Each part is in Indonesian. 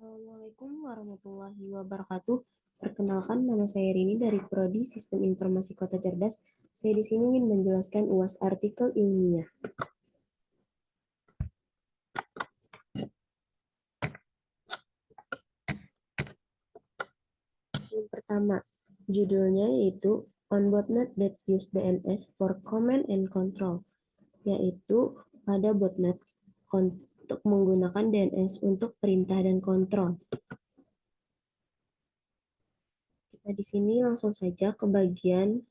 Assalamualaikum warahmatullahi wabarakatuh. Perkenalkan, nama saya Rini dari Prodi Sistem Informasi Kota Cerdas. Saya di sini ingin menjelaskan UAS artikel ilmiah. Yang pertama, judulnya yaitu On Botnet That Use DNS for Command and Control, yaitu pada botnet untuk menggunakan DNS untuk perintah dan kontrol. Kita di sini langsung saja ke bagian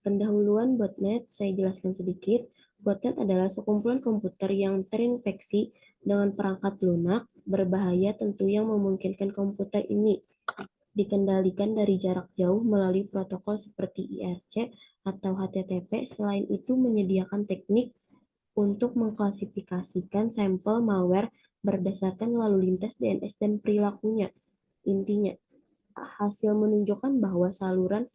pendahuluan botnet. Saya jelaskan sedikit. Botnet adalah sekumpulan komputer yang terinfeksi dengan perangkat lunak berbahaya tentu yang memungkinkan komputer ini dikendalikan dari jarak jauh melalui protokol seperti IRC atau HTTP. Selain itu, menyediakan teknik untuk mengklasifikasikan sampel malware berdasarkan lalu lintas DNS dan perilakunya. Intinya, hasil menunjukkan bahwa saluran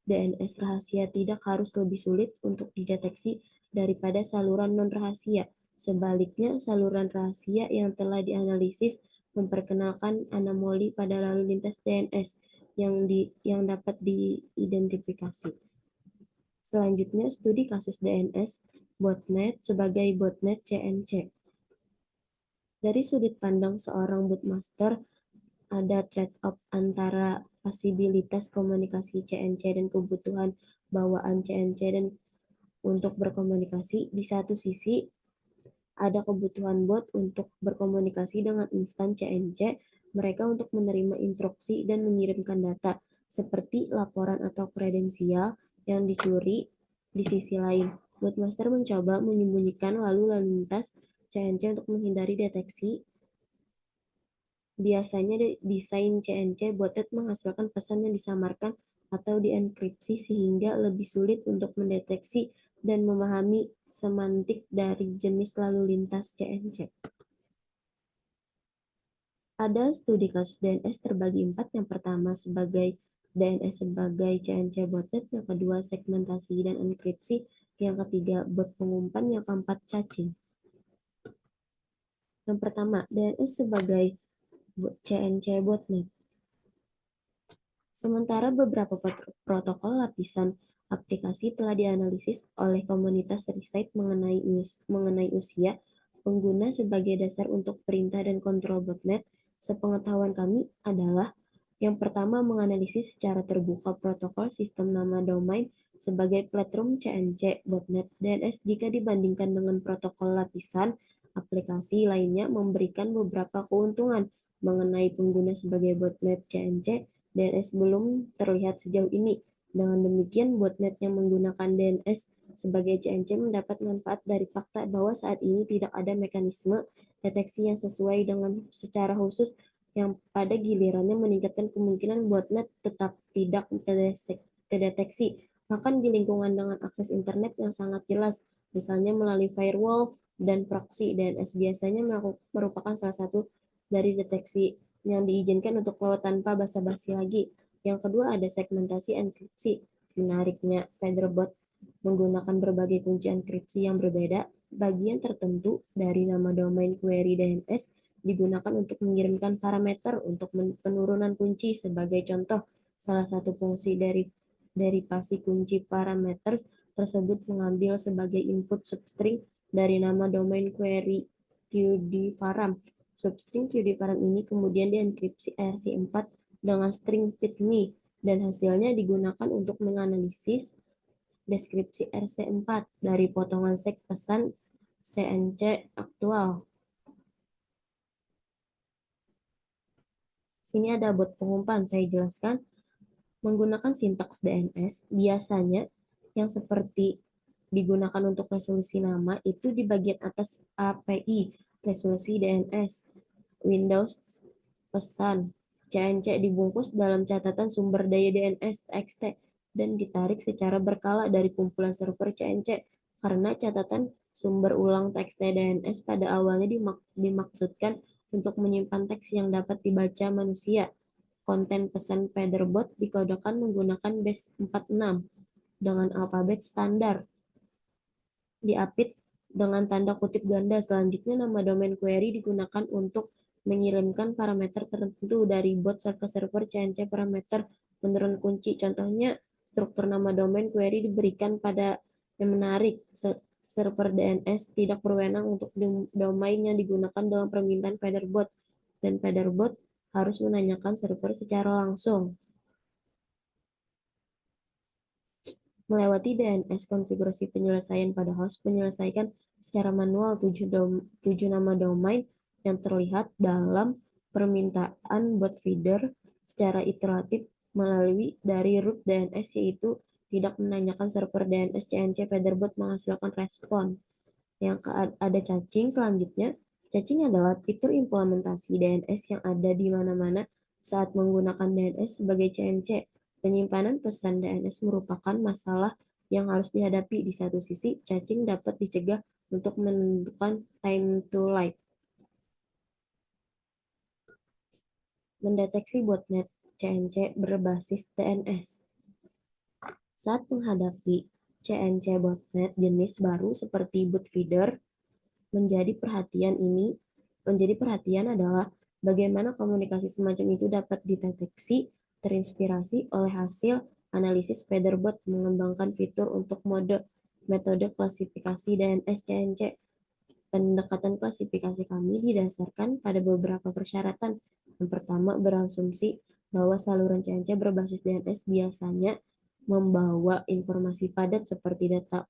DNS rahasia tidak harus lebih sulit untuk dideteksi daripada saluran non-rahasia. Sebaliknya, saluran rahasia yang telah dianalisis memperkenalkan anomali pada lalu lintas DNS yang dapat diidentifikasi. Selanjutnya, studi kasus DNS botnet sebagai botnet CNC. Dari sudut pandang seorang bootmaster, ada trade-off antara pasibilitas komunikasi CNC dan kebutuhan bawaan CNC dan untuk berkomunikasi. Di satu sisi, ada kebutuhan bot untuk berkomunikasi dengan instan CNC, mereka untuk menerima instruksi dan mengirimkan data, seperti laporan atau kredensial yang dicuri. Di sisi lain, Bootmaster mencoba menyembunyikan lalu lintas CNC untuk menghindari deteksi. Biasanya desain CNC botnet menghasilkan pesan yang disamarkan atau dienkripsi sehingga lebih sulit untuk mendeteksi dan memahami semantik dari jenis lalu lintas CNC. Ada studi kasus DNS terbagi 4. Yang pertama sebagai DNS sebagai CNC botnet, yang kedua segmentasi dan enkripsi, yang ketiga bot pengumpan, yang keempat caching. Yang pertama, DNS sebagai CNC botnet. Sementara beberapa protokol lapisan aplikasi telah dianalisis oleh komunitas riset mengenai usia pengguna sebagai dasar untuk perintah dan kontrol botnet, sepengetahuan kami adalah yang pertama menganalisis secara terbuka protokol sistem nama domain sebagai platform CNC botnet DNS jika dibandingkan dengan protokol lapisan aplikasi lainnya memberikan beberapa keuntungan mengenai pengguna sebagai botnet CNC DNS belum terlihat sejauh ini. Dengan demikian, botnet yang menggunakan DNS sebagai CNC mendapat manfaat dari fakta bahwa saat ini tidak ada mekanisme deteksi yang sesuai dengan secara khusus yang pada gilirannya meningkatkan kemungkinan botnet tetap tidak terdeteksi, bahkan di lingkungan dengan akses internet yang sangat jelas, misalnya melalui firewall dan proxy. DNS biasanya merupakan salah satu dari deteksi yang diizinkan untuk lewat tanpa basa-basi lagi. Yang kedua ada segmentasi enkripsi. Menariknya, Featherbot menggunakan berbagai kunci enkripsi yang berbeda. Bagian tertentu dari nama domain query DNS digunakan untuk mengirimkan parameter untuk penurunan kunci. Sebagai contoh, salah satu fungsi dari derivasi kunci parameter tersebut mengambil sebagai input substring dari nama domain query qdvaram. Substring qdvaram ini kemudian dienkripsi ERC4 dengan string pitme dan hasilnya digunakan untuk menganalisis deskripsi RC4 dari potongan seg pesan CNC aktual. Sini ada bot pengumpan, saya jelaskan. Menggunakan sintaks DNS, biasanya yang seperti digunakan untuk resolusi nama itu di bagian atas API, resolusi DNS, Windows pesan, CNC dibungkus dalam catatan sumber daya DNS TXT dan ditarik secara berkala dari kumpulan server CNC karena catatan sumber ulang TXT DNS pada awalnya dimaksudkan untuk menyimpan teks yang dapat dibaca manusia. Konten pesan Featherbot dikodekan menggunakan base 46 dengan alfabet standar. Diapit dengan tanda kutip ganda. Selanjutnya nama domain query digunakan untuk mengirimkan parameter tertentu dari bot ke server CNC parameter menurun kunci. Contohnya, struktur nama domain query diberikan pada yang menarik. Server DNS tidak berwenang untuk domain yang digunakan dalam permintaan Featherbot, dan Featherbot harus menanyakan server secara langsung. Melewati DNS konfigurasi penyelesaian pada host, menyelesaikan secara manual 7 nama domain yang terlihat dalam permintaan bot feeder secara iteratif melalui dari root DNS, yaitu tidak menanyakan server DNS CNC Featherbot menghasilkan respon. Yang ada caching selanjutnya. Caching adalah fitur implementasi DNS yang ada di mana-mana saat menggunakan DNS sebagai CNC. Penyimpanan pesan DNS merupakan masalah yang harus dihadapi. Di satu sisi, caching dapat dicegah untuk menentukan time to live. Mendeteksi botnet CNC berbasis DNS. Saat menghadapi CNC botnet jenis baru seperti bot feeder, menjadi perhatian adalah bagaimana komunikasi semacam itu dapat dideteksi. Terinspirasi oleh hasil analisis Featherbot mengembangkan fitur untuk metode klasifikasi DNS CNC. Pendekatan klasifikasi kami didasarkan pada beberapa persyaratan. Yang pertama, berasumsi bahwa saluran CNC berbasis DNS biasanya membawa informasi padat seperti data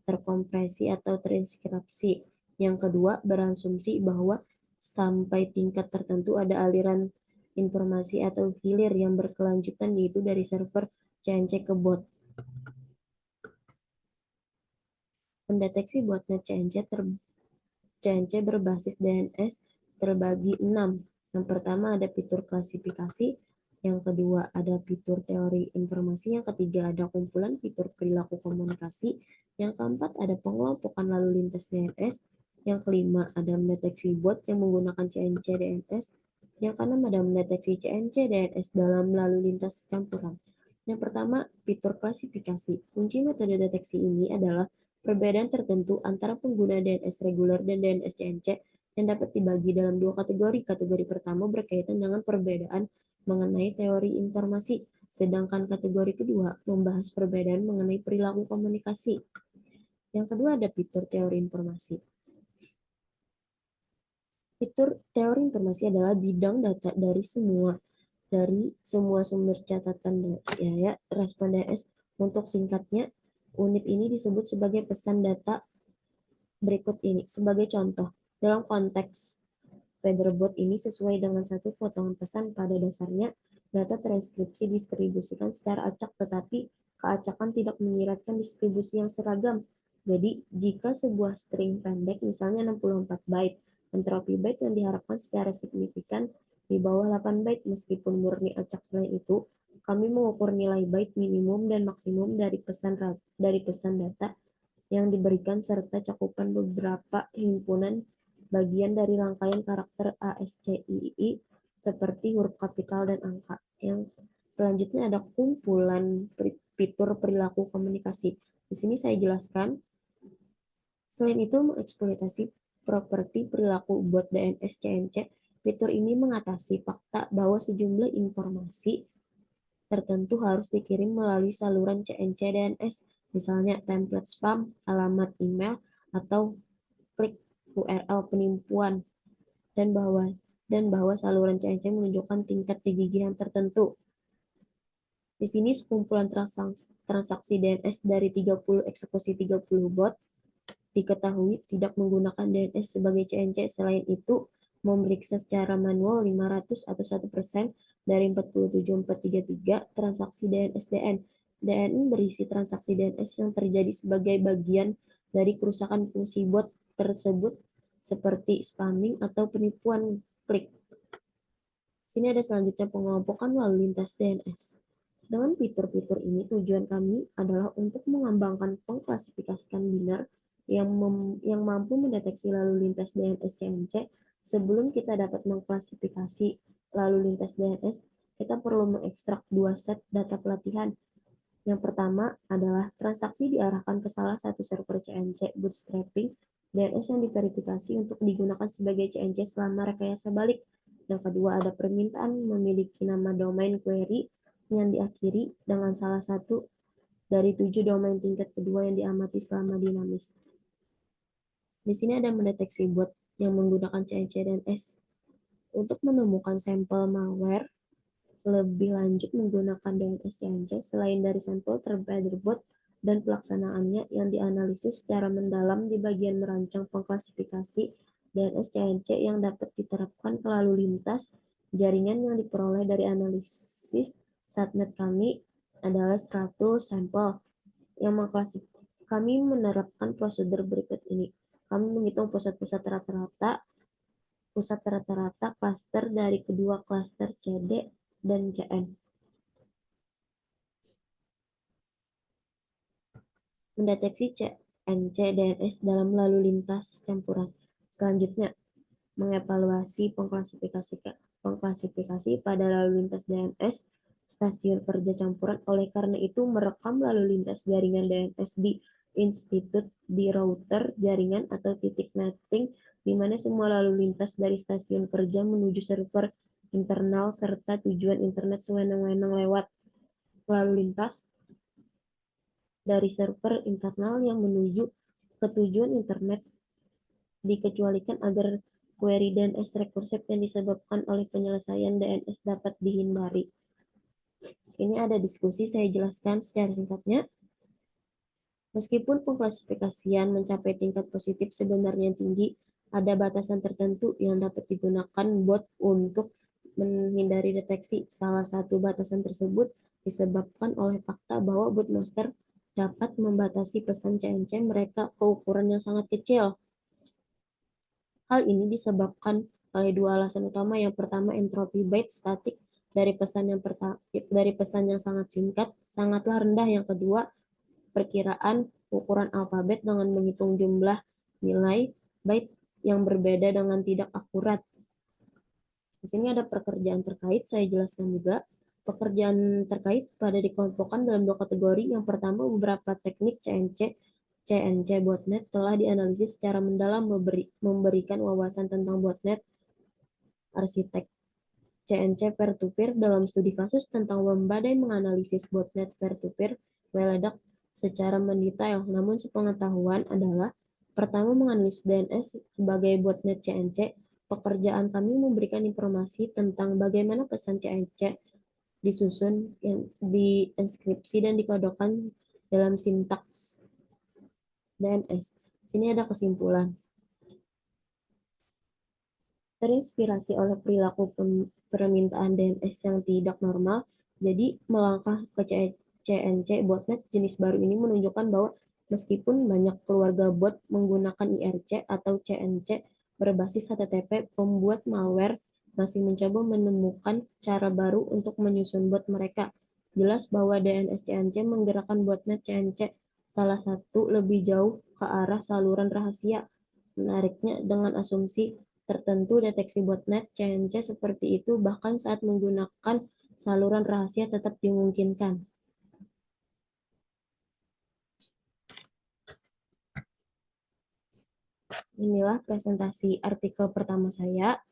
terkompresi atau terinskripsi. Yang kedua, berasumsi bahwa sampai tingkat tertentu ada aliran informasi atau hilir yang berkelanjutan, yaitu dari server CNC ke bot. Mendeteksi botnet CNC berbasis DNS terbagi 6. Yang pertama ada fitur klasifikasi, yang kedua ada fitur teori informasi, yang ketiga ada kumpulan fitur perilaku komunikasi, yang keempat ada pengelompokan lalu lintas DNS, yang kelima ada mendeteksi bot yang menggunakan CNC DNS, yang keenam ada mendeteksi CNC DNS dalam lalu lintas campuran. Yang pertama, fitur klasifikasi. Kunci metode deteksi ini adalah perbedaan tertentu antara pengguna DNS reguler dan DNS CNC yang dapat dibagi dalam dua kategori. Kategori pertama berkaitan dengan perbedaan mengenai teori informasi, sedangkan kategori kedua membahas perbedaan mengenai perilaku komunikasi. Yang kedua ada fitur teori informasi. Fitur teori informasi adalah bidang data dari semua sumber catatan respon DNS. Untuk singkatnya, unit ini disebut sebagai pesan data berikut ini. Sebagai contoh, dalam konteks Featherbot ini sesuai dengan satu potongan pesan. Pada dasarnya, data transkripsi distribusikan secara acak, tetapi keacakan tidak menyiratkan distribusi yang seragam. Jadi, jika sebuah string pendek, misalnya 64 byte, entropi byte yang diharapkan secara signifikan di bawah 8 byte, meskipun murni acak. Selain itu, kami mengukur nilai byte minimum dan maksimum dari pesan data yang diberikan serta cakupan beberapa himpunan bagian dari rangkaian karakter ASCII seperti huruf kapital dan angka. Yang selanjutnya ada kumpulan fitur perilaku komunikasi. Di sini saya jelaskan. Selain itu, mengeksploitasi properti perilaku bot DNS CNC, fitur ini mengatasi fakta bahwa sejumlah informasi tertentu harus dikirim melalui saluran CNC DNS, misalnya template spam, alamat email, atau klik URL penipuan, dan bahwa saluran CNC menunjukkan tingkat kegigihan tertentu. Di sini sekumpulan transaksi DNS dari 30 eksekusi 30 bot diketahui tidak menggunakan DNS sebagai CNC. Selain itu, memeriksa secara manual 500 atau 1% dari 47433 transaksi DNS-DN. DN berisi transaksi DNS yang terjadi sebagai bagian dari kerusakan fungsi bot tersebut seperti spamming atau penipuan klik. Sini ada selanjutnya pengelompokan lalu lintas DNS. Dengan fitur-fitur ini, tujuan kami adalah untuk mengembangkan pengklasifikasian biner yang mampu mendeteksi lalu lintas DNS CNC. Sebelum kita dapat mengklasifikasi lalu lintas DNS, kita perlu mengekstrak dua set data pelatihan. Yang pertama adalah transaksi diarahkan ke salah satu server CNC bootstrapping DNS yang diverifikasi untuk digunakan sebagai CNC selama rekayasa balik. Yang kedua, ada permintaan memiliki nama domain query yang diakhiri dengan salah satu dari 7 domain tingkat kedua yang diamati selama dinamis. Di sini ada mendeteksi bot yang menggunakan CNC DNS untuk menemukan sampel malware. Lebih lanjut menggunakan DNS CNC selain dari sampel terpilih bot dan pelaksanaannya yang dianalisis secara mendalam di bagian merancang pengklasifikasi DNS CNC yang dapat diterapkan ke lalu lintas jaringan yang diperoleh dari analisis subnet kami adalah 100 sampel yang kami menerapkan prosedur berikut ini. Kami menghitung pusat-pusat rata-rata klaster dari kedua klaster CD dan CN. Mendeteksi CNC DNS dalam lalu lintas campuran. Selanjutnya, mengevaluasi pengklasifikasi pada lalu lintas DNS stasiun kerja campuran. Oleh karena itu, merekam lalu lintas jaringan DNS di institut di router jaringan atau titik netting di mana semua lalu lintas dari stasiun kerja menuju server internal serta tujuan internet sewenang-wenang lewat lalu lintas dari server internal yang menuju ke tujuan internet dikecualikan agar query DNS rekursif yang disebabkan oleh penyelesaian DNS dapat dihindari. Sini ada diskusi, saya jelaskan secara singkatnya. Meskipun pengklasifikasian mencapai tingkat positif sebenarnya tinggi, ada batasan tertentu yang dapat digunakan bot untuk menghindari deteksi. Salah satu batasan tersebut disebabkan oleh fakta bahwa bot master dapat membatasi pesan CNC mereka ke ukuran yang sangat kecil. Hal ini disebabkan oleh dua alasan utama. Yang pertama, entropi byte statik dari pesan yang sangat singkat sangatlah rendah. Yang kedua, perkiraan ukuran alfabet dengan menghitung jumlah nilai byte yang berbeda dengan tidak akurat. Di sini ada pekerjaan terkait, saya jelaskan juga. Pekerjaan terkait pada dikelompokkan dalam dua kategori. Yang pertama, beberapa teknik CNC botnet telah dianalisis secara mendalam memberikan wawasan tentang botnet arsitek CNC peer-to-peer. Dalam studi kasus tentang membadai menganalisis botnet peer-to-peer meledak secara mendetail. Namun sepengetahuan adalah pertama menganalisis DNS sebagai botnet CNC. Pekerjaan kami memberikan informasi tentang bagaimana pesan CNC disusun, dienskripsi dan dikodekan dalam sintaks DNS. Sini ada kesimpulan. Terinspirasi oleh perilaku permintaan DNS yang tidak normal, jadi melangkah ke CNC botnet jenis baru ini menunjukkan bahwa meskipun banyak keluarga bot menggunakan IRC atau CNC berbasis HTTP, pembuat malware masih mencoba menemukan cara baru untuk menyusun bot mereka. Jelas bahwa DNS CNC menggerakkan botnet CNC salah satu lebih jauh ke arah saluran rahasia. Menariknya, dengan asumsi tertentu deteksi botnet CNC seperti itu bahkan saat menggunakan saluran rahasia tetap dimungkinkan. Inilah presentasi artikel pertama saya.